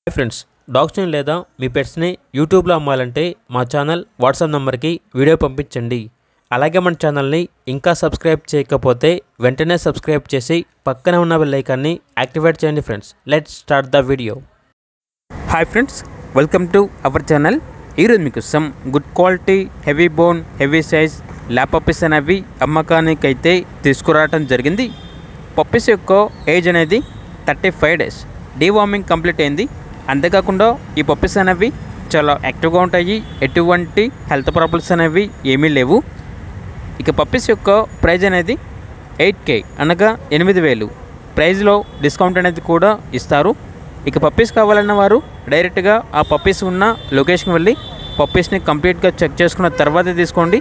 Hi friends, డాగ్స్ని లేదా మీ పెట్స్ని యూట్యూబ్లో అమ్మాలంటే మా ఛానల్ వాట్సాప్ నెంబర్కి వీడియో పంపించండి. అలాగే మన ఛానల్ని ఇంకా సబ్స్క్రైబ్ చేయకపోతే వెంటనే సబ్స్క్రైబ్ చేసి పక్కనే ఉన్న బెల్ ఐకాన్ని యాక్టివేట్ చేయండి. Friends, let's start the video. Hi friends, welcome to our channel. ఈరోజు మీకు some good quality heavy bone heavy size lab puppies అనేవి అమ్మకానికి అయితే తీసుకురావడం జరిగింది. పప్పీస్ యొక్క ఏజ్ అనేది 35 days. డీవార్మింగ్ కంప్లీట్ అయింది. అంతేకాకుండా ఈ పప్పీస్ అనేవి చాలా యాక్టివ్గా ఉంటాయి. ఎటువంటి హెల్త్ ప్రాబ్లమ్స్ అనేవి ఏమీ లేవు. ఇక పప్పీస్ యొక్క ప్రైజ్ అనేది 8K అనగా 8,000 ప్రైజ్లో డిస్కౌంట్ అనేది కూడా ఇస్తారు. ఇక పప్పీస్ కావాలన్న వారు డైరెక్ట్గా ఆ పప్పీస్ ఉన్న లొకేషన్కి వెళ్ళి పప్పీస్ని కంప్లీట్గా చెక్ చేసుకున్న తర్వాత తీసుకోండి.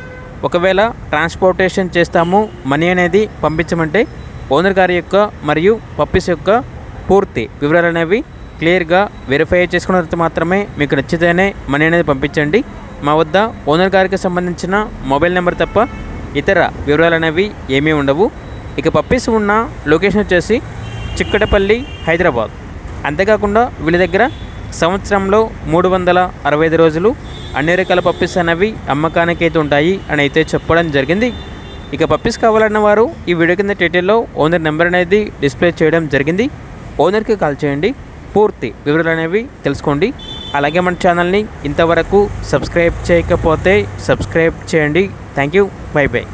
ఒకవేళ ట్రాన్స్పోర్టేషన్ చేస్తాము, మనీ అనేది పంపించమంటే ఓనర్ గారి యొక్క మరియు పప్పీస్ యొక్క పూర్తి వివరాలు అనేవి క్లియర్గా వెరిఫై చేసుకున్న తర్వాత మాత్రమే మీకు నచ్చితేనే మనీ అనేది పంపించండి. మా వద్ద ఓనర్ గారికి సంబంధించిన మొబైల్ నెంబర్ తప్ప ఇతర వివరాలు అనేవి ఏమీ ఉండవు. ఇక పప్పీస్ ఉన్న లొకేషన్ వచ్చేసి చిక్కటపల్లి, హైదరాబాద్. అంతేకాకుండా వీళ్ళ దగ్గర సంవత్సరంలో 365 రోజులు అన్ని రకాల పప్పీస్ అనేవి అమ్మకానికి అయితే ఉంటాయి అని అయితే చెప్పడం జరిగింది. ఇక పప్పీస్ కావాలన్న వారు ఈ వీడియో కింద టైటిల్లో ఓనర్ నెంబర్ అనేది డిస్ప్లే చేయడం జరిగింది. ఓనర్కి కాల్ చేయండి, పూర్తి వివరాలు అనేవి తెలుసుకోండి. అలాగే మన ఛానల్ని ఇంతవరకు సబ్స్క్రైబ్ చేయకపోతే సబ్స్క్రైబ్ చేయండి. Thank you, by by.